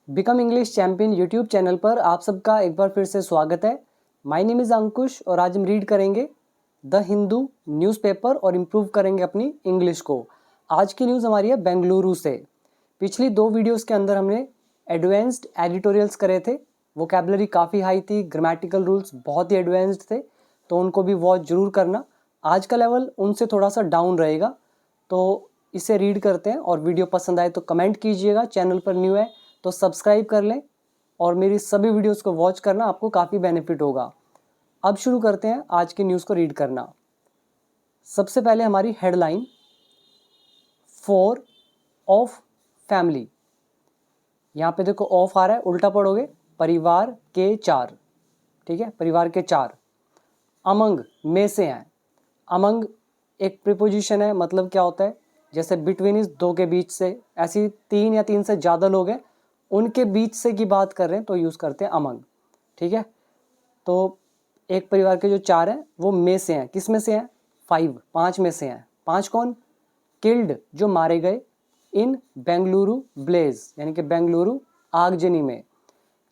Become English champion YouTube channel पर आप सबका एक बार फिर से स्वागत है। माय नेम इज़ अंकुश और आज हम रीड करेंगे द हिंदू न्यूज़पेपर और इम्प्रूव करेंगे अपनी इंग्लिश को। आज की न्यूज़ हमारी है बेंगलुरु से। पिछली 2 वीडियोस के अंदर हमने एडवांस्ड एडिटोरियल्स करे थे। वोकैबुलरी काफ़ी हाई थी, ग्रामेटिकल रूल्स बहुत ही एडवांस्ड थे, तो उनको भी वॉच ज़रूर करना। आज का लेवल उनसे थोड़ा सा डाउन रहेगा, तो इसे रीड करते हैं। और वीडियो पसंद आए तो कमेंट कीजिएगा, चैनल पर न्यू है तो सब्सक्राइब कर लें और मेरी सभी वीडियोस को वॉच करना, आपको काफ़ी बेनिफिट होगा। अब शुरू करते हैं आज की न्यूज़ को रीड करना। सबसे पहले हमारी हेडलाइन 4 ऑफ फैमिली। यहाँ पे देखो ऑफ आ रहा है, उल्टा पढ़ोगे परिवार के 4। ठीक है, परिवार के 4। अमंग में से हैं। अमंग एक प्रीपोजिशन है, मतलब क्या होता है, जैसे बिटवीन इस दो के बीच से, ऐसी 3 या 3 से ज़्यादा लोग हैं उनके बीच से की बात कर रहे हैं तो यूज़ करते हैं अमंग। ठीक है, तो एक परिवार के जो 4 हैं वो में से हैं। किस में से हैं? 5 में से हैं। 5 कौन? किल्ड जो मारे गए, इन बेंगलुरु ब्लेज यानी कि बेंगलुरु आगजनी में।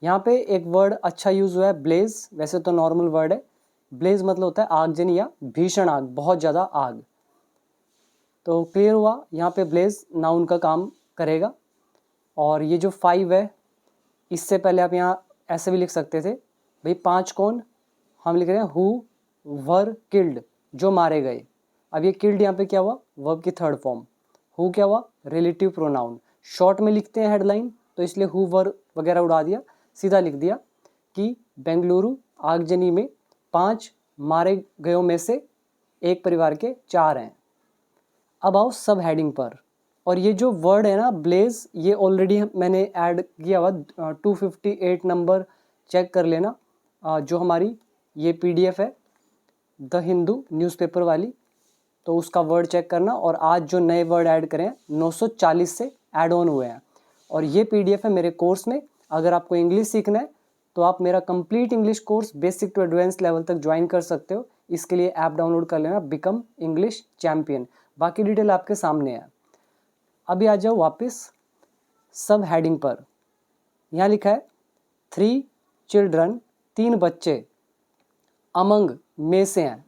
यहाँ पे एक वर्ड अच्छा यूज़ हुआ है ब्लेज, वैसे तो नॉर्मल वर्ड है। ब्लेज मतलब होता है आगजनी या भीषण आग, बहुत ज़्यादा आग। तो क्लियर हुआ, यहाँ पे ब्लेज नाउन का काम करेगा। और ये जो 5 है, इससे पहले आप यहाँ ऐसे भी लिख सकते थे भाई 5 कौन, हम लिख रहे हैं हु वर किल्ड जो मारे गए। अब ये किल्ड यहाँ पे क्या हुआ, वर्ब की थर्ड फॉर्म। हु क्या हुआ, रिलेटिव प्रोनाउन। शॉर्ट में लिखते हैं हेडलाइन, तो इसलिए हु वर वगैरह उड़ा दिया, सीधा लिख दिया कि बेंगलुरु आगजनी में 5 मारे गयों में से एक परिवार के 4 हैं। अब आओ सब हेडिंग पर। और ये जो वर्ड है ना ब्लेज, ये ऑलरेडी मैंने ऐड किया हुआ 258 नंबर, चेक कर लेना। जो हमारी ये पीडीएफ है द हिंदू न्यूज़पेपर वाली, तो उसका वर्ड चेक करना। और आज जो नए वर्ड ऐड करें 940 से ऐड ऑन हुए हैं। और ये पीडीएफ है मेरे कोर्स में। अगर आपको इंग्लिश सीखना है तो आप मेरा complete English course basic to advance level तक ज्वाइन कर सकते हो। इसके लिए ऐप डाउनलोड कर लेना, बिकम इंग्लिश चैम्पियन। बाकी डिटेल आपके सामने है। अभी आ जाओ वापस सब हेडिंग पर। यहाँ लिखा है 3 चिल्ड्रन 3 बच्चे, अमंग में से हैं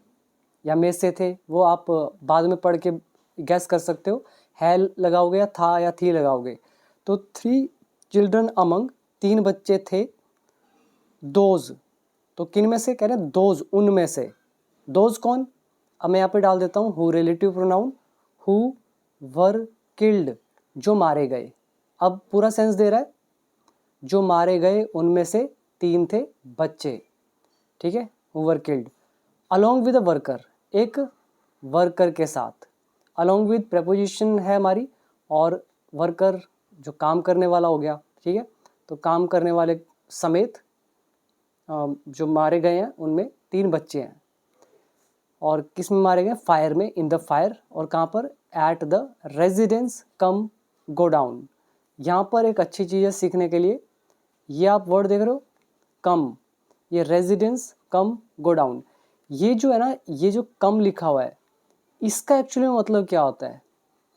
या में से थे, वो आप बाद में पढ़ के गैस कर सकते हो। है लगाओगे या था या थी लगाओगे। तो 3 चिल्ड्रन अमंग 3 बच्चे थे, दोज तो किन में से कह रहे हैं, दोज उनमें से। दोज कौन, अब मैं यहाँ पे डाल देता हूँ who relative pronoun, who were killed जो मारे गए। अब पूरा सेंस दे रहा है, जो मारे गए उनमें से 3 थे बच्चे। ठीक है, who were killed along with a worker, एक वर्कर के साथ। अलोंग विद प्रेपोजिशन है हमारी, और वर्कर जो काम करने वाला हो गया। ठीक है, तो काम करने वाले समेत जो मारे गए हैं उनमें 3 बच्चे हैं। और किस में मारे गए? फायर में, इन द फायर। और कहाँ पर? At the residence come go down. यहाँ पर एक अच्छी चीज़ है सीखने के लिए, ये आप वर्ड देख रहे हो कम, ये रेजिडेंस कम गो डाउन। ये जो है ना, ये जो कम लिखा हुआ है, इसका एक्चुअली मतलब क्या होता है,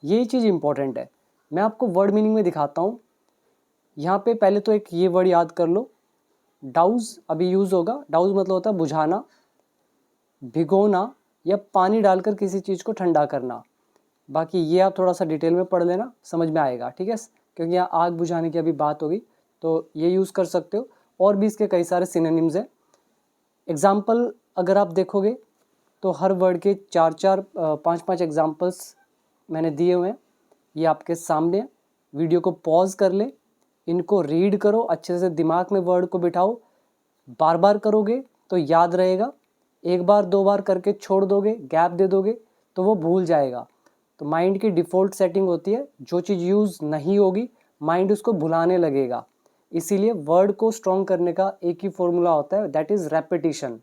ये चीज़ इंपॉर्टेंट है। मैं आपको वर्ड मीनिंग में दिखाता हूँ। यहाँ पे पहले तो एक ये वर्ड याद कर लो, डाउज अभी यूज़ होगा। डाउज मतलब होता है बुझाना, भिगोना या पानी डालकर किसी चीज़ को ठंडा करना। बाकी ये आप थोड़ा सा डिटेल में पढ़ लेना, समझ में आएगा। ठीक है, क्योंकि यहाँ आग बुझाने की अभी बात होगी तो ये यूज़ कर सकते हो। और भी इसके कई सारे सिनोनिम्स हैं। एग्जाम्पल अगर आप देखोगे तो हर वर्ड के 4-4 5-5 एग्जाम्पल्स मैंने दिए हुए हैं, ये आपके सामने। वीडियो को पॉज कर ले, इनको रीड करो अच्छे से, दिमाग में वर्ड को बिठाओ। बार बार करोगे तो याद रहेगा, एक बार 2 बार करके छोड़ दोगे, गैप दे दोगे तो वो भूल जाएगा। तो माइंड की डिफ़ॉल्ट सेटिंग होती है, जो चीज़ यूज़ नहीं होगी माइंड उसको भुलाने लगेगा। इसीलिए वर्ड को स्ट्रॉन्ग करने का एक ही फॉर्मूला होता है, दैट इज़ रेपिटिशन।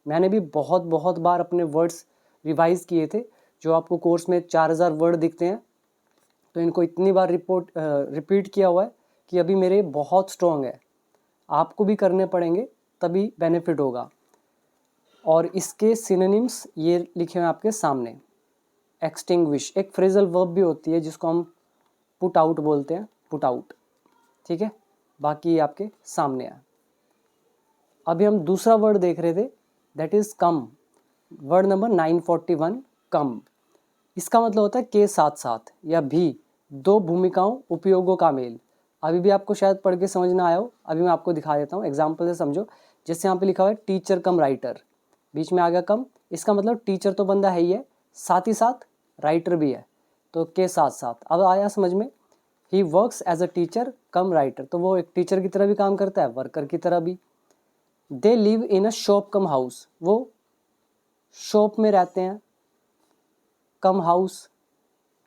मैंने भी बहुत बहुत बार अपने वर्ड्स रिवाइज किए थे। जो आपको कोर्स में 4000 वर्ड दिखते हैं, तो इनको इतनी बार रिपीट किया हुआ है कि अभी मेरे बहुत स्ट्रॉन्ग है। आपको भी करने पड़ेंगे, तभी बेनिफिट होगा। और इसके सिनोनिम्स ये लिखे हुए हैं आपके सामने। एक्सटिंग्विश एक फ्रेजल वर्ब भी होती है जिसको हम पुट आउट बोलते हैं, पुट आउट। ठीक है, बाकी ये आपके सामने है। अभी हम दूसरा वर्ड देख रहे थे, that is come. Word number 941 कम। इसका मतलब होता है के साथ साथ या भी, दो भूमिकाओं उपयोगों का मेल। अभी भी आपको शायद पढ़ के समझ ना आया हो, अभी मैं आपको दिखा देता हूँ एग्जाम्पल से समझो। जैसे यहाँ पे लिखा हुआ है टीचर कम राइटर, बीच में आ गया कम, इसका मतलब टीचर तो बंदा है ही है, साथ ही साथ राइटर भी है, तो के साथ साथ। अब आया समझ में, he works as a teacher cum writer, तो वो एक टीचर की तरह भी काम करता है, वर्कर की तरह भी। They live in a shop come house, वो शॉप में रहते हैं, कम हाउस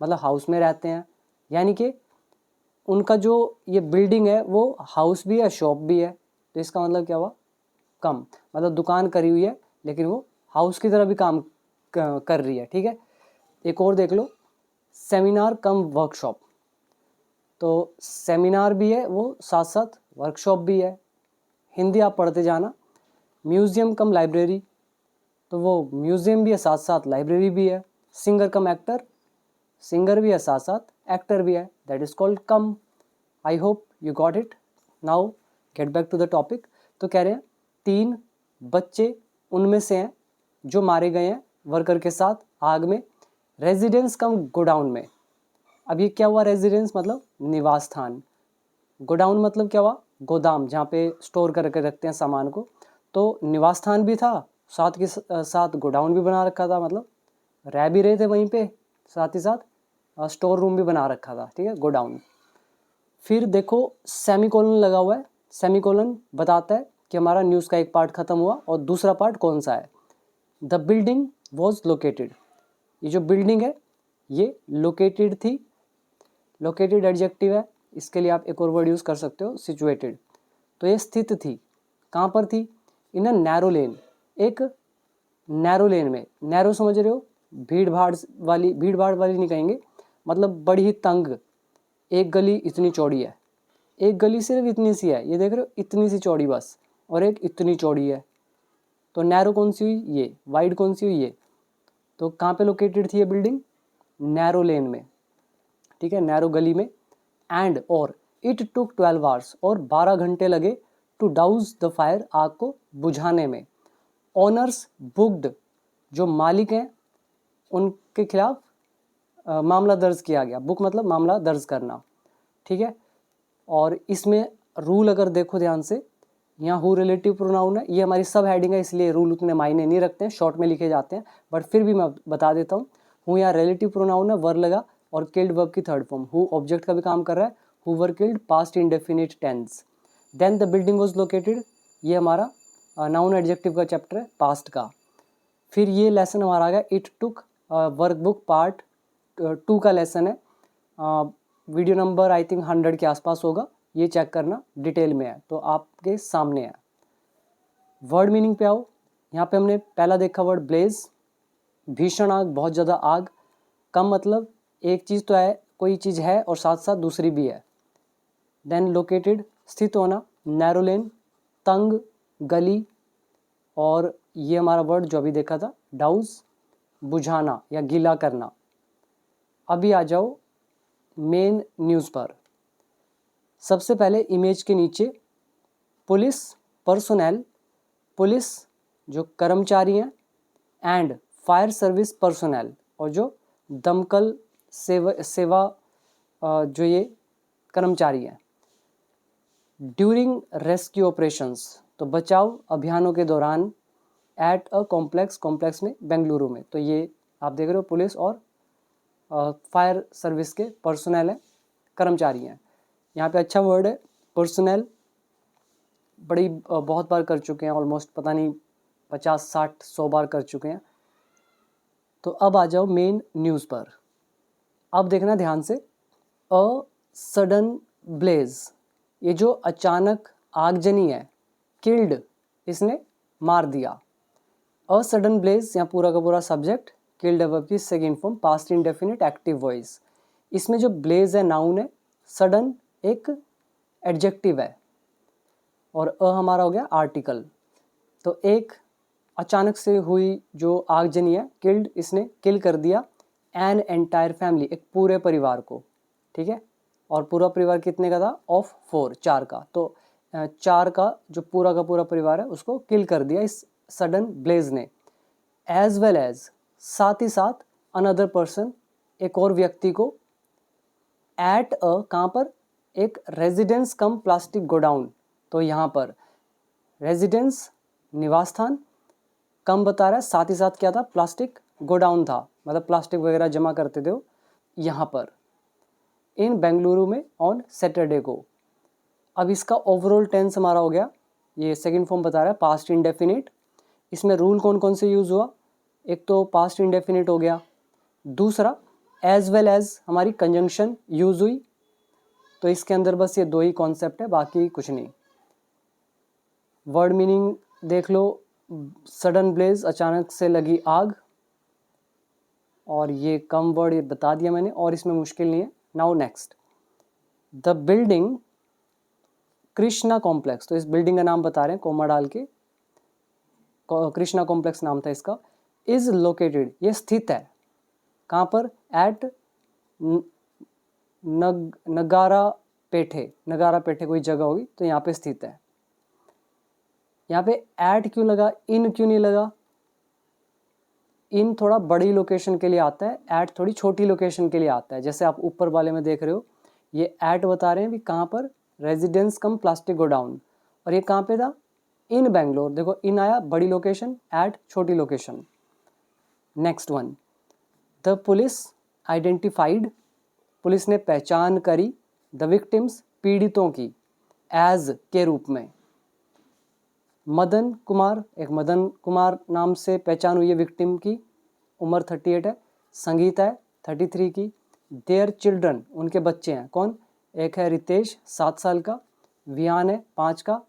मतलब हाउस में रहते हैं, यानी कि उनका जो ये बिल्डिंग है वो हाउस भी है शॉप भी है, तो इसका मतलब क्या हुआ, कम। मतलब दुकान करी हुई है लेकिन वो हाउस की तरह भी काम कर रही है, ठीक है। एक और देख लो, सेमिनार कम वर्कशॉप, तो सेमिनार भी है वो साथ साथ वर्कशॉप भी है। हिंदी आप पढ़ते जाना। म्यूज़ियम कम लाइब्रेरी, तो वो म्यूज़ियम भी है साथ साथ लाइब्रेरी भी है। सिंगर कम एक्टर, सिंगर भी है साथ साथ एक्टर भी है, that is called cum. I hope you got it. Now get back to the topic. तो कह रहे हैं 3 बच्चे उनमें से हैं जो मारे गए हैं वर्कर के साथ आग में, रेजिडेंस कम गोडाउन में। अब ये क्या हुआ, रेजिडेंस मतलब निवास स्थान, गोडाउन मतलब क्या हुआ, गोदाम जहाँ पे स्टोर करके रखते हैं सामान को। तो निवास स्थान भी था, साथ के साथ गोडाउन भी बना रखा था, मतलब रह भी रहे थे वहीं पे, साथ ही साथ स्टोर रूम भी बना रखा था, ठीक है, गोडाउन। फिर देखो सेमीकोलन लगा हुआ है, सेमीकोलन बताता है कि हमारा न्यूज़ का एक पार्ट खत्म हुआ और दूसरा पार्ट कौन सा है। द बिल्डिंग वॉज लोकेटेड, ये जो बिल्डिंग है ये लोकेटेड थी, लोकेटेड एडजेक्टिव है, इसके लिए आप एक और वर्ड यूज़ कर सकते हो, सिचुएटेड। तो ये स्थित थी, कहाँ पर थी, इन अ नैरो लेन, एक नैरो लेन में। नैरो समझ रहे हो, भीड़ भाड़ वाली नहीं कहेंगे, मतलब बड़ी ही तंग, एक गली इतनी चौड़ी है, एक गली सिर्फ इतनी सी है, ये देख रहे हो, इतनी सी चौड़ी बस, और एक इतनी चौड़ी है। तो नैरो कौन सी हुई, ये। वाइड कौन सी हुई, ये। तो कहाँ पे लोकेटेड थी ये बिल्डिंग, नैरो लेन में, ठीक है, नैरो गली में। एंड और इट टुक 12 आवर्स, और 12 घंटे लगे, टू डाउज द फायर, आग को बुझाने में। ऑनर्स बुक्ड, जो मालिक हैं उनके खिलाफ मामला दर्ज किया गया। बुक मतलब मामला दर्ज करना, ठीक है। और इसमें रूल अगर देखो ध्यान से, यहाँ हु रिलेटिव प्रोनाउन है, ये हमारी सब हेडिंग है, इसलिए रूल उतने मायने नहीं रखते हैं, शॉर्ट में लिखे जाते हैं, बट फिर भी मैं बता देता हूँ। हु यहाँ रिलेटिव प्रोनाउन है, वर लगा, और किल्ड वर्ब की थर्ड फॉर्म। हु ऑब्जेक्ट का भी काम कर रहा है, who were killed past indefinite tense. Then the building was located, ये हमारा नाउन एडजेक्टिव का चैप्टर है, पास्ट का। फिर ये लेसन हमारा आ गया इट टुक, वर्कबुक पार्ट 2 का लेसन है, वीडियो नंबर आई थिंक 100 के आसपास होगा, ये चेक करना, डिटेल में है, तो आपके सामने है। वर्ड मीनिंग पे आओ, यहाँ पे हमने पहला देखा वर्ड ब्लेज, भीषण आग, बहुत ज़्यादा आग। कम मतलब एक चीज़ तो है, कोई चीज़ है और साथ साथ दूसरी भी है। देन लोकेटेड, स्थित होना, नैरो लेन, तंग गली, और ये हमारा वर्ड जो अभी देखा था डाउज, बुझाना या गीला करना। अभी आ जाओ मेन न्यूज़ पर। सबसे पहले इमेज के नीचे पुलिस पर्सोनेल, पुलिस जो कर्मचारी हैं, एंड फायर सर्विस पर्सोनेल, और जो दमकल सेवा जो ये कर्मचारी हैं। ड्यूरिंग रेस्क्यू ऑपरेशंस, तो बचाव अभियानों के दौरान। एट अ कॉम्प्लेक्स, कॉम्प्लेक्स में बेंगलुरु में, तो ये आप देख रहे हो पुलिस और फायर सर्विस के पर्सनल हैं, कर्मचारी हैं। यहाँ पे अच्छा वर्ड है पर्सनल, बड़ी बहुत बार कर चुके हैं, ऑलमोस्ट पता नहीं 50 60 100 बार कर चुके हैं। तो अब आ जाओ मेन न्यूज़ पर। अब देखना ध्यान से, अ सडन ब्लेज, ये जो अचानक आगजनी है, किल्ड, इसने मार दिया। अ सडन ब्लेज यहाँ पूरा का पूरा सब्जेक्ट, किल्ड वर्ब की second form, past indefinite active voice. इसमें जो ब्लेज है नाउन है, सडन एक एडजेक्टिव है, और अ हमारा हो गया आर्टिकल। तो एक अचानक से हुई जो आगजनी है, किल्ड, इसने किल कर दिया, एन एंटायर फैमिली, एक पूरे परिवार को, ठीक है। और पूरा परिवार कितने का था, ऑफ 4, 4 का। तो 4 का जो पूरा का पूरा परिवार है उसको किल कर दिया इस सडन ब्लेज ने। एज वेल एज, साथ ही साथ अनदर पर्सन, एक और व्यक्ति को, एट अ, कहाँ पर, एक रेजिडेंस कम प्लास्टिक गोडाउन। तो यहाँ पर रेजिडेंस निवास स्थान, कम बता रहा है, साथ ही साथ क्या था, प्लास्टिक गोडाउन था, मतलब प्लास्टिक वगैरह जमा करते थे वो यहाँ पर इन बेंगलुरु में ऑन सैटरडे को। अब इसका ओवरऑल टेंस हमारा हो गया, ये सेकंड फॉर्म बता रहा है पास्ट इंडेफिनिट। इसमें रूल कौन कौन से यूज़ हुआ, एक तो पास्ट इंडेफिनिट हो गया, दूसरा एज वेल एज हमारी कंजंक्शन यूज़ हुई। तो इसके अंदर बस ये 2 ही कॉन्सेप्ट है, बाकी कुछ नहीं। वर्ड मीनिंग देख लो, सडन ब्लेज, अचानक से लगी आग, और ये कम वर्ड ये बता दिया मैंने, और इसमें मुश्किल नहीं है। Now next, the building Krishna complex. तो इस बिल्डिंग का नाम बता रहे हैं कोमा डाल के, कृष्णा कॉम्प्लेक्स नाम था इसका। इज लोकेटेड, ये स्थित है कहाँ पर, एट नगारा पेठे, नगारा पेठे कोई जगह होगी, तो यहाँ पे स्थित है। यहाँ पे एट क्यों लगा, इन क्यों नहीं लगा? इन थोड़ा बड़ी लोकेशन के लिए आता है, एट थोड़ी छोटी लोकेशन के लिए आता है। जैसे आप ऊपर वाले में देख रहे हो, ये एट बता रहे हैं भी कहाँ पर, रेजिडेंस कम प्लास्टिक गोडाउन, और ये कहाँ पे था, इन बेंगलोर। देखो इन आया बड़ी लोकेशन, एट छोटी location. Next one, the police identified, police ने पहचान करी, द विक्टिम्स, पीड़ितों की, एज के रूप में। मदन कुमार, एक मदन कुमार नाम से पहचान हुई है विक्टिम की, उम्र 38 है। संगीता है 33 की। देयर चिल्ड्रन, उनके बच्चे हैं, कौन, एक है रितेश 7 साल का, वियान है 5 का,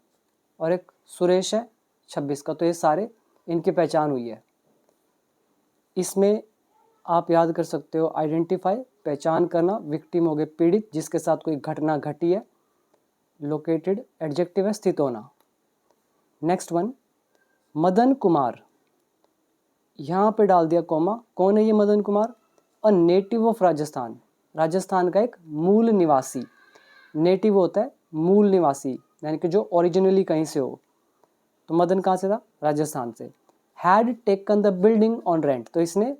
और एक सुरेश है 26 का। तो ये सारे इनकी पहचान हुई है। इसमें आप याद कर सकते हो, आइडेंटिफाई पहचान करना, विक्टिम हो गए पीड़ित जिसके साथ कोई घटना घटी है, लोकेटेड एडजेक्टिव है स्थित होना। नेक्स्ट वन, मदन कुमार, यहाँ पे डाल दिया कॉमा, कौन है ये Madan Kumar, a native of Rajasthan, Rajasthan का एक मूल निवासी। नेटिव होता है मूल निवासी, यानी कि जो ओरिजिनली कहीं से हो। तो मदन कहाँ से था, राजस्थान से। Had taken the building on rent, तो इसने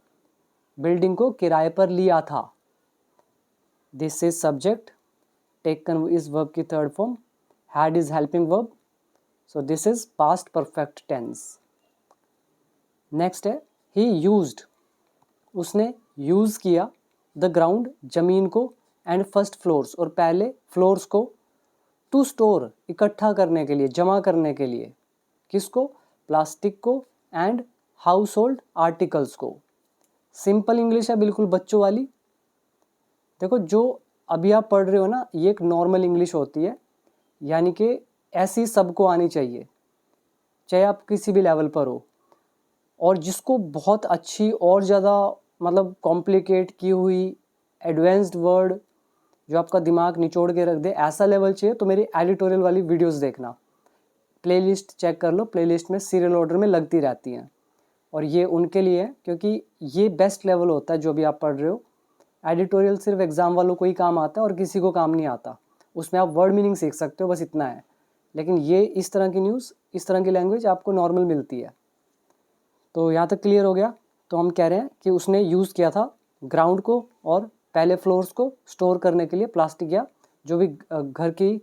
बिल्डिंग को किराए पर लिया था। This is subject, taken is verb की third form, had is helping verb, so this is past perfect tense. Next है ही यूज्ड, उसने यूज़ किया, द ग्राउंड, जमीन को, एंड फर्स्ट फ्लोर्स, और पहले फ्लोर्स को, टू स्टोर, इकट्ठा करने के लिए, जमा करने के लिए, किसको, प्लास्टिक को, एंड हाउस होल्ड आर्टिकल्स को। सिंपल इंग्लिश है, बिल्कुल बच्चों वाली। देखो जो अभी आप पढ़ रहे हो ना, ये एक नॉर्मल इंग्लिश होती है, यानी कि ऐसी सबको आनी चाहिए, चाहे आप किसी भी लेवल पर हो। और जिसको बहुत अच्छी और ज़्यादा मतलब कॉम्प्लिकेट की हुई एडवांस्ड वर्ड जो आपका दिमाग निचोड़ के रख दे, ऐसा लेवल चाहिए, तो मेरी एडिटोरियल वाली वीडियोस देखना। प्लेलिस्ट चेक कर लो, प्लेलिस्ट में सीरियल ऑर्डर में लगती रहती हैं, और ये उनके लिए है क्योंकि ये बेस्ट लेवल होता है जो भी आप पढ़ रहे हो। एडिटोरियल सिर्फ एग्ज़ाम वालों को ही काम आता है और किसी को काम नहीं आता। उसमें आप वर्ड मीनिंग सीख सकते हो, बस इतना है। लेकिन ये इस तरह की न्यूज़, इस तरह की लैंग्वेज आपको नॉर्मल मिलती है। तो यहाँ तक क्लियर हो गया। तो हम कह रहे हैं कि उसने यूज़ किया था ग्राउंड को और पहले फ्लोर्स को स्टोर करने के लिए प्लास्टिक या जो भी घर की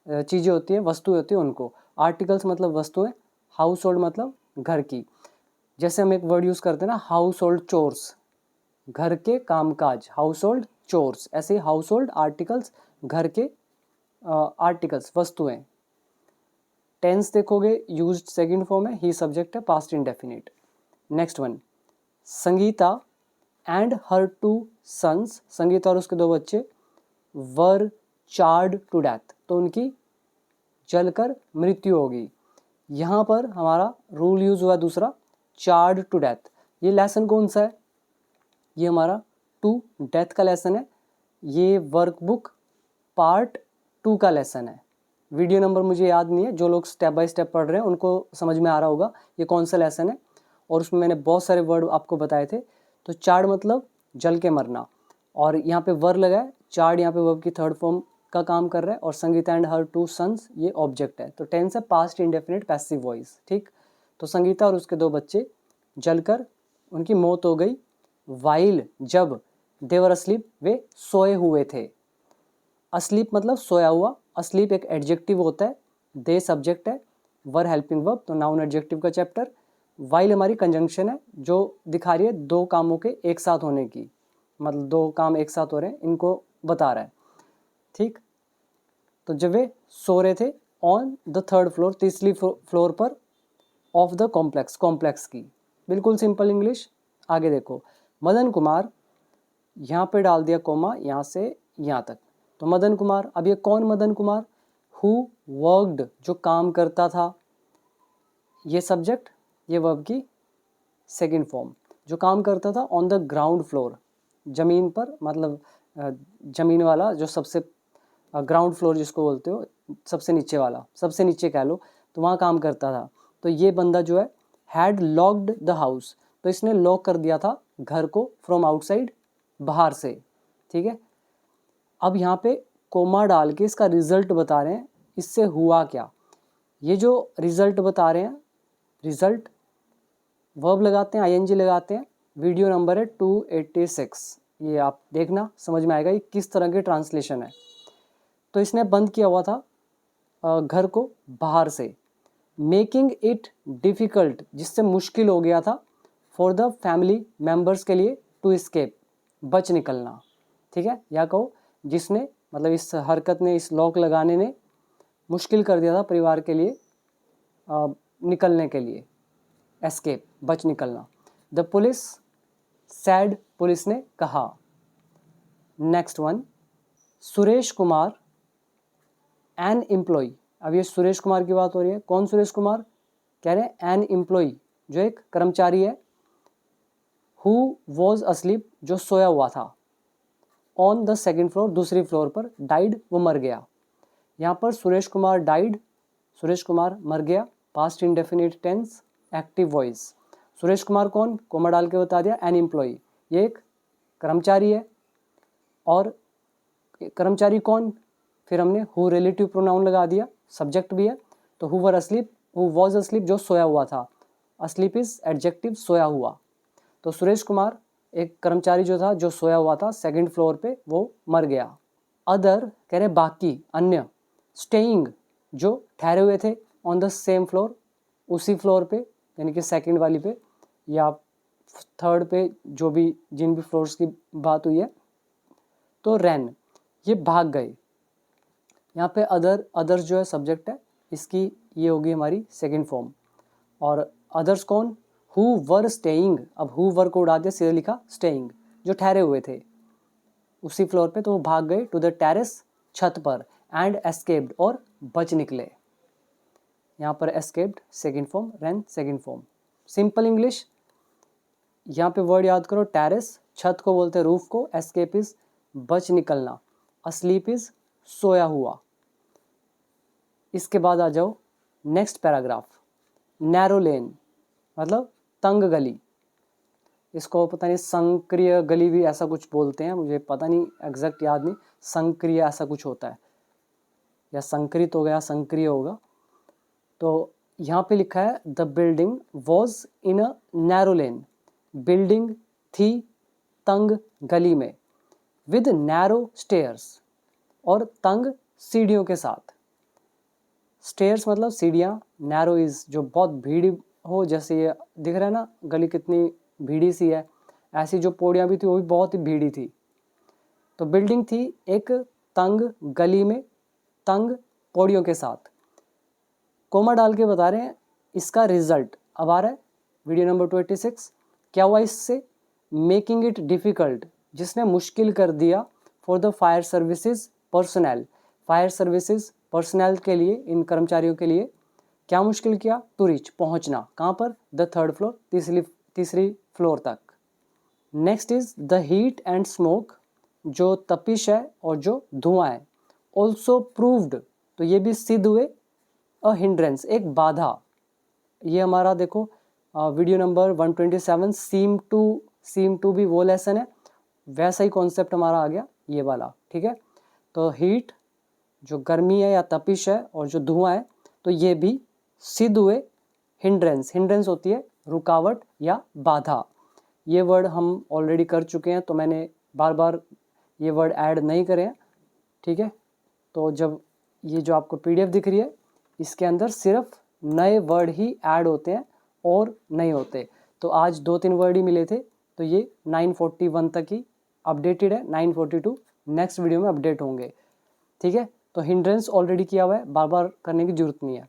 चीज़ें होती हैं, वस्तुएं होती हैं उनको। आर्टिकल्स मतलब वस्तुएं, हाउस होल्ड मतलब घर की। जैसे हम एक वर्ड यूज़ करते हैं ना, हाउस होल्ड चोर्स, घर के कामकाज, हाउस होल्ड चोर्स। ऐसे ही हाउस होल्ड आर्टिकल्स, घर के आर्टिकल्स, वस्तुएं। टेंस देखोगे, यूज्ड सेकंड फॉर्म है, ही सब्जेक्ट है, past indefinite. Next one, Sangeeta and her 2 sons, Sangeeta और उसके 2 बच्चे, वर चार्ड टू डेथ, तो उनकी जलकर मृत्यु होगी। यहाँ पर हमारा रूल यूज हुआ दूसरा, चार्ड टू डेथ। ये लेसन कौन सा है, ये हमारा 2 डेथ का लेसन है। ये वर्कबुक पार्ट 2 का लेसन है। वीडियो नंबर मुझे याद नहीं है, जो लोग स्टेप बाय स्टेप पढ़ रहे हैं उनको समझ में आ रहा होगा ये कौन सा लेसन है, और उसमें मैंने बहुत सारे वर्ड आपको बताए थे। तो चार्ड मतलब जल के मरना, और यहाँ पे वर लगा है, चार्ड यहाँ पे वर्ब की थर्ड फॉर्म का काम कर रहा है, और संगीता एंड हर 2 सन्स ये ऑब्जेक्ट है। तो टेंस है पास्ट इंडेफिनिट पैसिव वॉइस, ठीक। तो संगीता और उसके 2 बच्चे जलकर उनकी मौत हो गई, वाइल जब देवर अस्लीप वे सोए हुए थे। अस्लीप मतलब सोया हुआ, अस्लीप एक एडजेक्टिव होता है, दे सब्जेक्ट है, वर हेल्पिंग वर्ब, तो नाउन एडजेक्टिव का चैप्टर। वाइल हमारी कंजंक्शन है जो दिखा रही है 2 कामों के एक साथ होने की, मतलब 2 काम एक साथ हो रहे हैं इनको बता रहा है, ठीक। तो जब वे सो रहे थे ऑन द 3rd फ्लोर, तीसरी फ्लोर पर, ऑफ द कॉम्प्लेक्स, कॉम्प्लेक्स की। बिल्कुल सिंपल इंग्लिश। आगे देखो, मदन कुमार, यहाँ पे डाल दिया कोमा, यहाँ से यहाँ तक। तो मदन कुमार, अब ये कौन मदन कुमार? हु वर्कड, जो काम करता था, ये सब्जेक्ट, ये वर्ब की सेकंड फॉर्म, जो काम करता था ऑन द ग्राउंड फ्लोर, जमीन पर, मतलब जमीन वाला जो सबसे ग्राउंड फ्लोर जिसको बोलते हो, सबसे नीचे वाला, सबसे नीचे कह लो, तो वहाँ काम करता था। तो ये बंदा जो है हैड लॉक्ड द हाउस, तो इसने लॉक कर दिया था घर को, फ्रॉम आउटसाइड, बाहर से, ठीक है। अब यहाँ पे कोमा डाल के इसका रिजल्ट बता रहे हैं, इससे हुआ क्या। ये जो रिजल्ट बता रहे हैं, रिजल्ट वर्ब लगाते हैं, आईएनजी लगाते हैं, वीडियो नंबर है 286, ये आप देखना समझ में आएगा ये किस तरह की ट्रांसलेशन है। तो इसने बंद किया हुआ था घर को बाहर से, मेकिंग इट डिफ़िकल्ट, जिससे मुश्किल हो गया था, फॉर द फैमिली मेम्बर्स के लिए, टू एस्केप, बच निकलना, ठीक है। या कहो जिसने, मतलब इस हरकत ने, इस लॉक लगाने ने मुश्किल कर दिया था परिवार के लिए निकलने के लिए, एस्केप, बच निकलना। द पुलिस सैड, पुलिस ने कहा। Next one, Suresh Kumar an employee. अब ये सुरेश कुमार की बात हो रही है, कौन सुरेश कुमार? कह रहे हैं एन एम्प्लॉय, जो एक कर्मचारी है, हु वॉज अस्लीप, जो सोया हुआ था, ऑन द 2nd फ्लोर, दूसरी फ्लोर पर, डाइड, वो मर गया। यहाँ पर सुरेश कुमार डाइड, सुरेश कुमार मर गया, past indefinite tense, active voice. Suresh Kumar कौन? कोमा डाल के बता दिया, एन एम्प्लॉय, ये एक कर्मचारी है। और कर्मचारी कौन? फिर हमने हु रिलेटिव प्रोनाउन लगा दिया, सब्जेक्ट भी है, तो who were asleep, who was asleep, जो सोया हुआ था, अस्लीप इज एडजेक्टिव, सोया हुआ। तो सुरेश कुमार एक कर्मचारी जो था, जो सोया हुआ था 2nd फ्लोर पे, वो मर गया। अदर कह रहे बाकी, अन्य, स्टेइंग, जो ठहरे हुए थे, ऑन द सेम फ्लोर, उसी फ्लोर पे, यानी कि 2nd वाली पे या 3rd पे, जो भी जिन भी फ्लोर्स की बात हुई है। तो रैन, ये भाग गए। यहाँ पे अदर्स जो है सब्जेक्ट है, इसकी ये होगी हमारी 2nd फॉर्म। और अदर्स कौन? हु वर स्टेइंग, अब हु वर को उड़ा दिया, सीधे लिखा स्टेइंग, जो ठहरे हुए थे उसी फ्लोर पे, तो वो भाग गए टू द टेरेस, छत पर, एंड एस्केप्ड, और बच निकले। यहाँ पर एस्केप्ड 2nd फॉर्म, रैन 2nd फॉर्म। सिंपल इंग्लिश, यहाँ पे वर्ड याद करो, टेरेस, छत को बोलते हैं रूफ को, एस्केप इज बच निकलना, अस्लीप इज सोया हुआ। इसके बाद आ जाओ नेक्स्ट पैराग्राफ, नैरो लेन, मतलब तंग गली, इसको पता नहीं संक्रिय गली भी ऐसा कुछ बोलते हैं, मुझे पता नहीं, एग्जैक्ट याद नहीं, संक्रिय ऐसा कुछ होता है, या संक्रित हो गया, संक्रिय होगा। तो यहाँ पे लिखा है the building was in a narrow lane, building थी तंग गली में, विद नैरो स्टेयर्स, और तंग सीढ़ियों के साथ। स्टेयर्स मतलब सीढ़ियाँ, नैरो इज जो बहुत भीड़ी हो, जैसे ये दिख रहा है ना गली कितनी भीड़ी सी है, ऐसी जो पौड़ियाँ भी थी वो भी बहुत ही भीड़ी थी। तो बिल्डिंग थी एक तंग गली में, तंग पौड़ियों के साथ। कोमा डाल के बता रहे हैं इसका रिजल्ट। अब आ रहा है वीडियो नंबर 286, क्या हुआ इससे? मेकिंग इट डिफ़िकल्ट, जिसने मुश्किल कर दिया, for the fire services personal, fire services personal के लिए, इन कर्मचारियों के लिए क्या मुश्किल किया? टू रीच, पहुंचना, कहाँ पर? द 3rd फ्लोर, तीसरी फ्लोर तक। Next is the heat and smoke, जो तपिश है और जो धुआं है, ऑल्सो प्रूव्ड, तो ये भी सिद्ध हुए, अ हिंड्रेंस, एक बाधा। ये हमारा देखो वीडियो नंबर 127, सीम टू भी वो लेसन है, वैसा ही कॉन्सेप्ट हमारा आ गया ये वाला, ठीक है। तो हीट जो गर्मी है या तपिश है, और जो धुआं है, तो ये भी सिद्ध हुए हिंड्रेंस। हिंड्रेंस होती है रुकावट या बाधा। ये वर्ड हम ऑलरेडी कर चुके हैं, तो मैंने बार बार ये वर्ड ऐड नहीं करे हैं, ठीक है। तो जब ये जो आपको PDF दिख रही है, इसके अंदर सिर्फ नए वर्ड ही ऐड होते हैं और नहीं होते। तो आज 2-3 वर्ड ही मिले थे, तो ये 941 तक ही अपडेटेड है, 942 नेक्स्ट वीडियो में अपडेट होंगे, ठीक है। तो हिंड्रेंस ऑलरेडी किया हुआ है, बार बार करने की जरूरत नहीं है।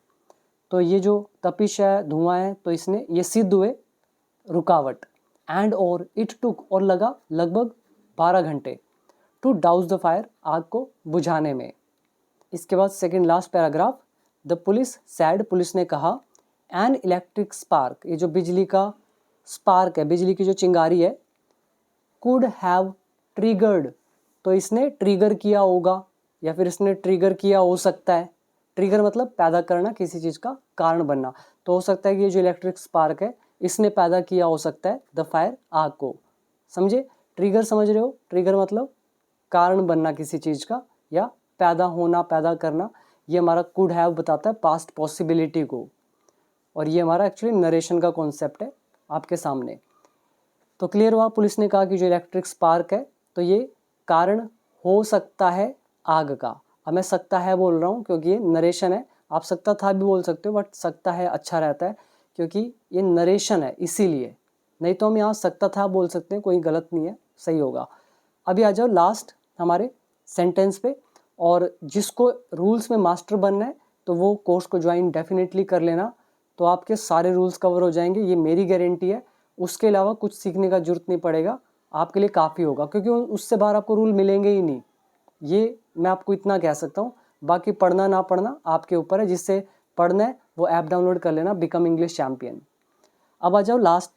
तो ये जो तपिश है, धुआं है, तो इसने ये सिद्ध हुए रुकावट। एंड और इट टुक, और लगा लगभग 12 घंटे, टू डाउस द फायर, आग को बुझाने में। इसके बाद second last paragraph, the police sad, police ने कहा, एन इलेक्ट्रिक स्पार्क, ये जो बिजली का स्पार्क है, बिजली की जो चिंगारी है, कुड हैव ट्रिगर्ड, तो इसने ट्रिगर किया होगा या फिर इसने ट्रिगर किया हो सकता है। ट्रिगर मतलब पैदा करना, किसी चीज़ का कारण बनना। तो हो सकता है कि ये जो इलेक्ट्रिक स्पार्क है, इसने पैदा किया हो सकता है द फायर, आग को। समझे? ट्रिगर समझ रहे हो? ट्रिगर मतलब कारण बनना किसी चीज़ का, या पैदा होना, पैदा करना। ये हमारा कुड हैव बताता है पास्ट पॉसिबिलिटी को, और ये हमारा एक्चुअली नरेशन का कॉन्सेप्ट है आपके सामने। तो क्लियर हुआ? पुलिस ने कहा कि जो इलेक्ट्रिक स्पार्क है, तो ये कारण हो सकता है आग का। अब मैं सकता है बोल रहा हूँ क्योंकि ये नरेशन है, आप सकता था भी बोल सकते हो, बट सकता है अच्छा रहता है क्योंकि ये नरेशन है, इसीलिए। नहीं तो हम यहाँ सकता था बोल सकते हैं, कोई गलत नहीं है, सही होगा। अभी आ जाओ लास्ट हमारे सेंटेंस पे, और जिसको रूल्स में मास्टर बनना है तो वो कोर्स को ज्वाइन डेफिनेटली कर लेना, तो आपके सारे रूल्स कवर हो जाएंगे, ये मेरी गारंटी है। उसके अलावा कुछ सीखने का जरूरत नहीं पड़ेगा, आपके लिए काफ़ी होगा, क्योंकि उससे बाहर आपको रूल मिलेंगे ही नहीं। ये मैं आपको इतना कह सकता हूँ, बाकी पढ़ना ना पढ़ना आपके ऊपर है। जिससे पढ़ना है वो ऐप डाउनलोड कर लेना, बिकम इंग्लिश चैम्पियन। अब आ जाओ लास्ट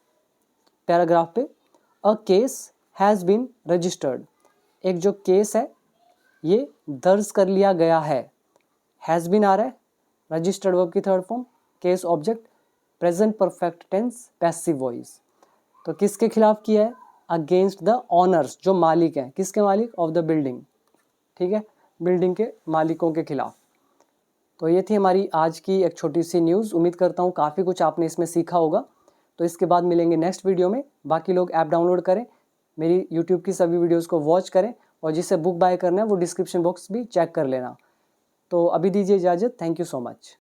पैराग्राफ पे, a case has been registered, एक जो केस है ये दर्ज कर लिया गया है। हैज़ बीन आ रहा है, रजिस्टर्ड वर्ब की third form, case object, present perfect tense, passive voice. तो किसके खिलाफ किया है? अगेंस्ट द ऑनर्स, जो मालिक हैं। किसके मालिक? ऑफ द बिल्डिंग, ठीक है, बिल्डिंग के मालिकों के खिलाफ। तो ये थी हमारी आज की एक छोटी सी न्यूज़। उम्मीद करता हूँ काफ़ी कुछ आपने इसमें सीखा होगा। तो इसके बाद मिलेंगे नेक्स्ट वीडियो में। बाकी लोग ऐप डाउनलोड करें, मेरी यूट्यूब की सभी वीडियोज़ को वॉच करें, और जिसे बुक बाय करना है वो डिस्क्रिप्शन बॉक्स भी चेक कर लेना। तो अभी दीजिए इजाज़त, थैंक यू सो मच।